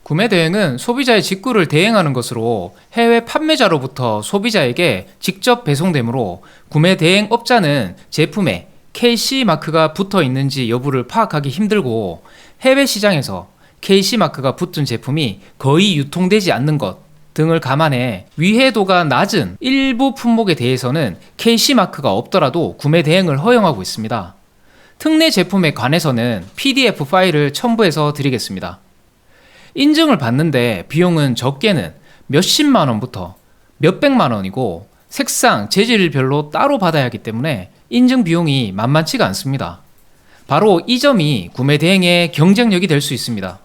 구매 대행은 소비자의 직구를 대행하는 것으로 해외 판매자로부터 소비자에게 직접 배송되므로 구매 대행 업자는 제품에 KC 마크가 붙어 있는지 여부를 파악하기 힘들고 해외 시장에서 KC 마크가 붙은 제품이 거의 유통되지 않는 것 등을 감안해 위해도가 낮은 일부 품목에 대해서는 KC 마크가 없더라도 구매 대행을 허용하고 있습니다. 특례 제품에 관해서는 PDF 파일을 첨부해서 드리겠습니다. 인증을 받는데 비용은 적게는 몇십만 원부터 몇백만 원이고 색상, 재질별로 따로 받아야 하기 때문에 인증 비용이 만만치가 않습니다. 바로 이 점이 구매 대행의 경쟁력이 될 수 있습니다.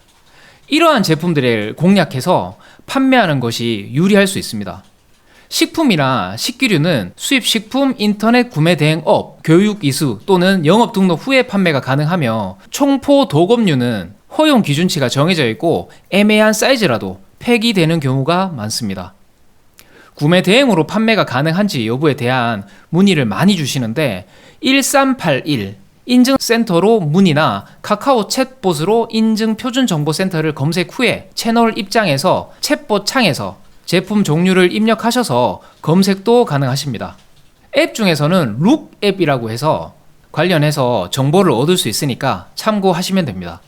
이러한 제품들을 공략해서 판매하는 것이 유리할 수 있습니다. 식품이나 식기류는 수입식품 인터넷 구매 대행업, 교육 이수 또는 영업 등록 후에 판매가 가능하며 총포 도검류는 허용 기준치가 정해져 있고 애매한 사이즈라도 폐기되는 경우가 많습니다. 구매 대행으로 판매가 가능한지 여부에 대한 문의를 많이 주시는데 1381 인증센터로 문의나 카카오 챗봇으로 인증표준정보센터를 검색 후에 채널 입장에서 챗봇 창에서 제품 종류를 입력하셔서 검색도 가능하십니다. 앱 중에서는 룩 앱이라고 해서 관련해서 정보를 얻을 수 있으니까 참고하시면 됩니다.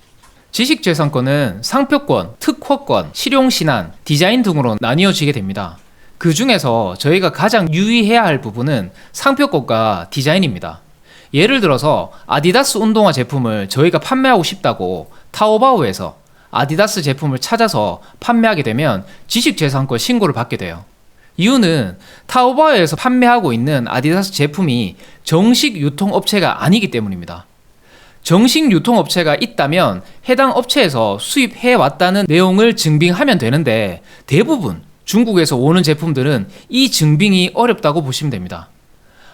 지식재산권은 상표권, 특허권, 실용신안, 디자인 등으로 나뉘어지게 됩니다. 그 중에서 저희가 가장 유의해야 할 부분은 상표권과 디자인입니다. 예를 들어서 아디다스 운동화 제품을 저희가 판매하고 싶다고 타오바오에서 아디다스 제품을 찾아서 판매하게 되면 지식재산권 신고를 받게 돼요. 이유는 타오바오에서 판매하고 있는 아디다스 제품이 정식 유통업체가 아니기 때문입니다. 정식 유통업체가 있다면 해당 업체에서 수입해왔다는 내용을 증빙하면 되는데 대부분 중국에서 오는 제품들은 이 증빙이 어렵다고 보시면 됩니다.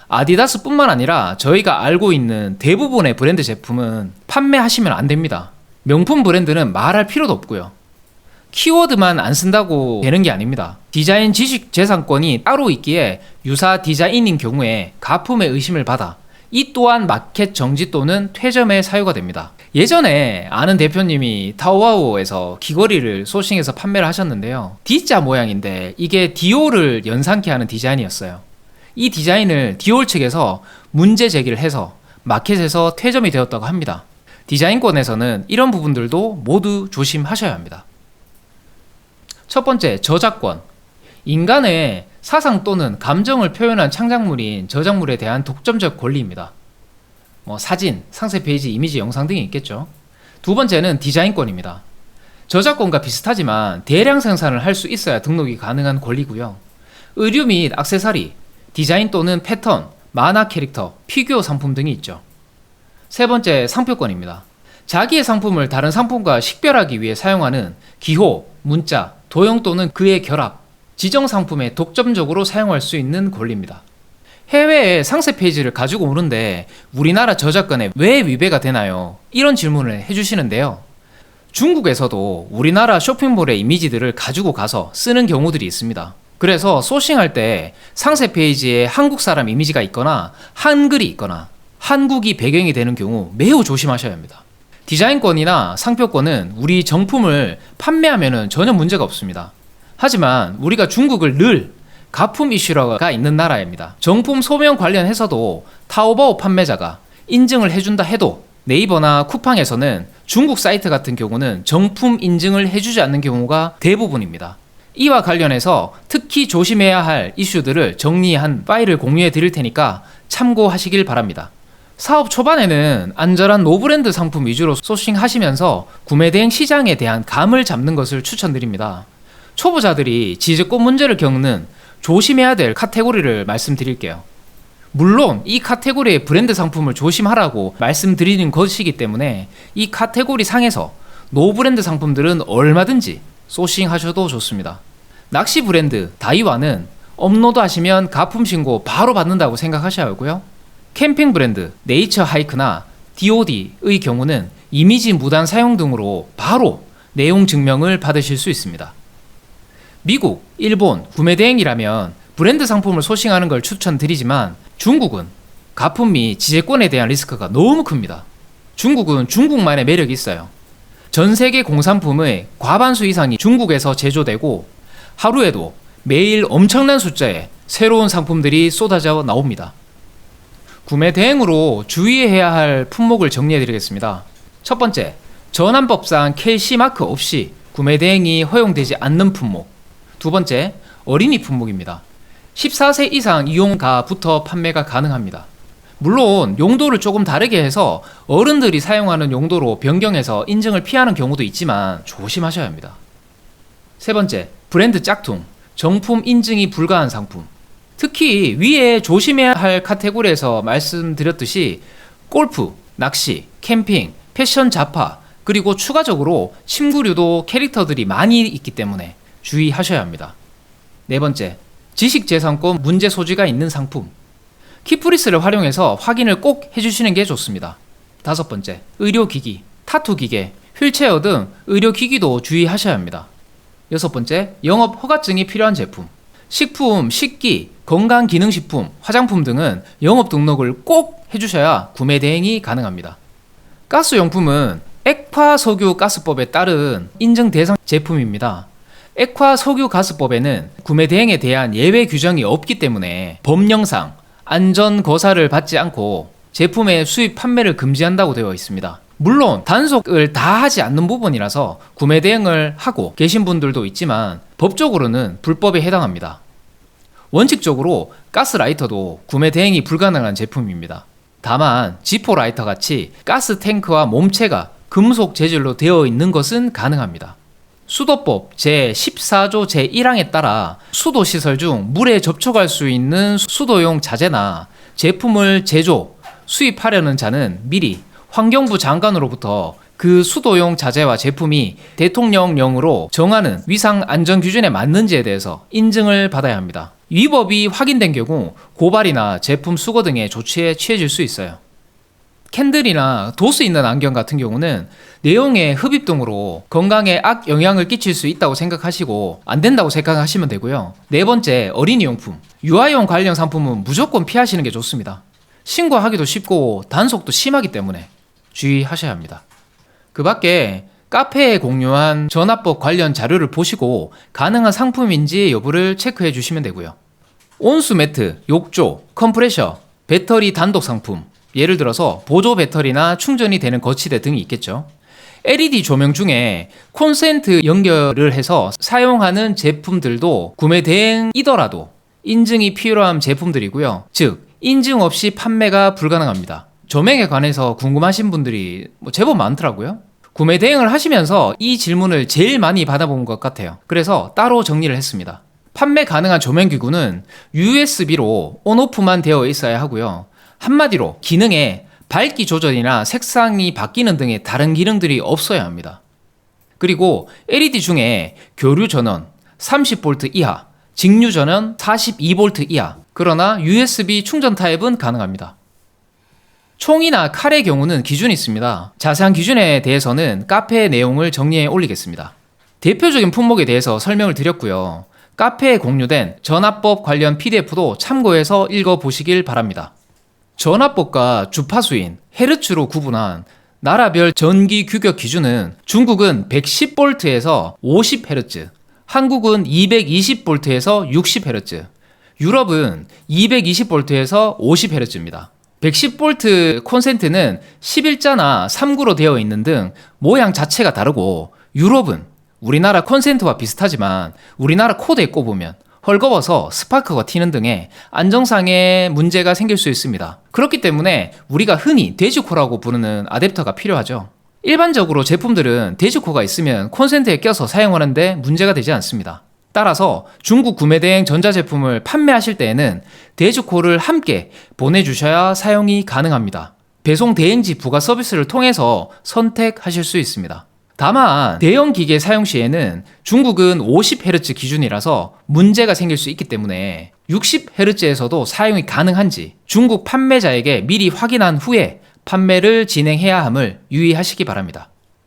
아디다스 뿐만 아니라 저희가 알고 있는 대부분의 브랜드 제품은 판매하시면 안 됩니다. 명품 브랜드는 말할 필요도 없고요. 키워드만 안 쓴다고 되는 게 아닙니다. 디자인 지식 재산권이 따로 있기에 유사 디자인인 경우에 가품의 의심을 받아 이 또한 마켓 정지 또는 퇴점에 사유가 됩니다. 예전에 아는 대표님이 타오바오에서 귀걸이를 소싱해서 판매를 하셨는데요. D자 모양인데 이게 디올을 연상케 하는 디자인이었어요. 이 디자인을 디올 측에서 문제 제기를 해서 마켓에서 퇴점이 되었다고 합니다. 디자인권에서는 이런 부분들도 모두 조심하셔야 합니다. 첫 번째, 저작권. 인간의 사상 또는 감정을 표현한 창작물인 저작물에 대한 독점적 권리입니다. 사진, 상세 페이지, 이미지, 영상 등이 있겠죠. 두 번째는 디자인권입니다. 저작권과 비슷하지만 대량 생산을 할 수 있어야 등록이 가능한 권리고요. 의류 및 액세서리, 디자인 또는 패턴, 만화 캐릭터, 피규어 상품 등이 있죠. 세 번째, 상표권입니다. 자기의 상품을 다른 상품과 식별하기 위해 사용하는 기호, 문자, 도형 또는 그의 결합, 지정 상품에 독점적으로 사용할 수 있는 권리입니다. 해외에 상세 페이지를 가지고 오는데 우리나라 저작권에 왜 위배가 되나요? 이런 질문을 해주시는데요. 중국에서도 우리나라 쇼핑몰의 이미지들을 가지고 가서 쓰는 경우들이 있습니다. 그래서 소싱할 때 상세 페이지에 한국 사람 이미지가 있거나 한글이 있거나 한국이 배경이 되는 경우 매우 조심하셔야 합니다. 디자인권이나 상표권은 우리 정품을 판매하면 전혀 문제가 없습니다. 하지만 우리가 중국을 늘 가품 이슈가 있는 나라입니다. 정품 소명 관련해서도 타오바오 판매자가 인증을 해준다 해도 네이버나 쿠팡에서는 중국 사이트 같은 경우는 정품 인증을 해주지 않는 경우가 대부분입니다. 이와 관련해서 특히 조심해야 할 이슈들을 정리한 파일을 공유해 드릴 테니까 참고하시길 바랍니다. 사업 초반에는 안전한 노브랜드 상품 위주로 소싱하시면서 구매 대행 시장에 대한 감을 잡는 것을 추천드립니다. 초보자들이 지적권 문제를 겪는 조심해야 될 카테고리를 말씀드릴게요. 물론 이 카테고리의 브랜드 상품을 조심하라고 말씀드리는 것이기 때문에 이 카테고리 상에서 노브랜드 상품들은 얼마든지 소싱하셔도 좋습니다. 낚시 브랜드 다이와는 업로드 하시면 가품 신고 바로 받는다고 생각하셔야 하고요. 캠핑 브랜드 네이처 하이크나 DOD의 경우는 이미지 무단 사용 등으로 바로 내용 증명을 받으실 수 있습니다. 미국, 일본 구매 대행이라면 브랜드 상품을 소싱하는 걸 추천드리지만 중국은 가품 및 지재권에 대한 리스크가 너무 큽니다. 중국은 중국만의 매력이 있어요. 전 세계 공산품의 과반수 이상이 중국에서 제조되고 하루에도 매일 엄청난 숫자의 새로운 상품들이 쏟아져 나옵니다. 구매 대행으로 주의해야 할 품목을 정리해 드리겠습니다. 첫 번째, 전환법상 KC 마크 없이 구매 대행이 허용되지 않는 품목. 두 번째, 어린이 품목입니다. 14세 이상 이용가부터 판매가 가능합니다. 물론 용도를 조금 다르게 해서 어른들이 사용하는 용도로 변경해서 인증을 피하는 경우도 있지만 조심하셔야 합니다. 세 번째, 브랜드 짝퉁, 정품 인증이 불가한 상품. 특히 위에 조심해야 할 카테고리에서 말씀드렸듯이 골프, 낚시, 캠핑, 패션 잡화, 그리고 추가적으로 침구류도 캐릭터들이 많이 있기 때문에 주의하셔야 합니다. 네 번째, 지식재산권 문제 소지가 있는 상품. 키프리스를 활용해서 확인을 꼭 해주시는 게 좋습니다. 다섯 번째, 의료기기, 타투기계, 휠체어 등 의료기기도 주의하셔야 합니다. 여섯 번째, 영업 허가증이 필요한 제품. 식품, 식기, 건강기능식품, 화장품 등은 영업 등록을 꼭 해주셔야 구매 대행이 가능합니다. 가스용품은 액화석유가스법에 따른 인증 대상 제품입니다. 액화석유가스법에는 구매 대행에 대한 예외 규정이 없기 때문에 법령상 안전거사를 받지 않고 제품의 수입 판매를 금지한다고 되어 있습니다. 물론 단속을 다 하지 않는 부분이라서 구매 대행을 하고 계신 분들도 있지만 법적으로는 불법에 해당합니다. 원칙적으로 가스라이터도 구매 대행이 불가능한 제품입니다. 다만 지포 라이터 같이 가스 탱크와 몸체가 금속 재질로 되어 있는 것은 가능합니다. 수도법 제14조 제1항에 따라 수도시설 중 물에 접촉할 수 있는 수도용 자재나 제품을 제조, 수입하려는 자는 미리 환경부 장관으로부터 그 수도용 자재와 제품이 대통령령으로 정하는 위상 안전 기준에 맞는지에 대해서 인증을 받아야 합니다. 위법이 확인된 경우 고발이나 제품 수거 등의 조치에 취해질 수 있어요. 캔들이나 도수 있는 안경 같은 경우는 내용의 흡입 등으로 건강에 악영향을 끼칠 수 있다고 생각하시고 안 된다고 생각하시면 되고요. 네 번째, 어린이용품. 유아용 관련 상품은 무조건 피하시는 게 좋습니다. 신고하기도 쉽고 단속도 심하기 때문에 주의하셔야 합니다. 그 밖에 카페에 공유한 전화법 관련 자료를 보시고 가능한 상품인지 여부를 체크해 주시면 되고요. 온수 매트, 욕조, 컴프레셔, 배터리 단독 상품, 예를 들어서 보조 배터리나 충전이 되는 거치대 등이 있겠죠. LED 조명 중에 콘센트 연결을 해서 사용하는 제품들도 구매 대행이더라도 인증이 필요한 제품들이고요. 즉, 인증 없이 판매가 불가능합니다. 조명에 관해서 궁금하신 분들이 제법 많더라고요. 구매 대행을 하시면서 이 질문을 제일 많이 받아본 것 같아요. 그래서 따로 정리를 했습니다. 판매 가능한 조명기구는 USB로 온오프만 되어 있어야 하고요. 한마디로 기능에 밝기 조절이나 색상이 바뀌는 등의 다른 기능들이 없어야 합니다. 그리고 LED 중에 교류 전원 30V 이하, 직류 전원 42V 이하, 그러나 USB 충전 타입은 가능합니다. 총이나 칼의 경우는 기준이 있습니다. 자세한 기준에 대해서는 카페의 내용을 정리해 올리겠습니다. 대표적인 품목에 대해서 설명을 드렸고요. 카페에 공유된 전화법 관련 PDF도 참고해서 읽어보시길 바랍니다. 전화법과 주파수인 헤르츠로 구분한 나라별 전기 규격 기준은 중국은 110V에서 50Hz, 한국은 220V에서 60Hz, 유럽은 220V에서 50Hz입니다. 110V 콘센트는 11자나 3구로 되어 있는 등 모양 자체가 다르고, 유럽은 우리나라 콘센트와 비슷하지만 우리나라 코드에 꼽으면 헐거워서 스파크가 튀는 등의 안정상의 문제가 생길 수 있습니다. 그렇기 때문에 우리가 흔히 돼지코라고 부르는 아댑터가 필요하죠. 일반적으로 제품들은 돼지코가 있으면 콘센트에 껴서 사용하는데 문제가 되지 않습니다. 따라서 중국 구매 대행 전자제품을 판매하실 때에는 돼지코를 함께 보내주셔야 사용이 가능합니다. 배송 대행지 부가 서비스를 통해서 선택하실 수 있습니다. 다만 대형 기계 사용 시에는 중국은 50Hz 기준이라서 문제가 생길 수 있기 때문에 60Hz에서도 사용이 가능한지 중국 판매자에게 미리 확인한 후에 판매를 진행해야 함을 유의하시기 바랍니다.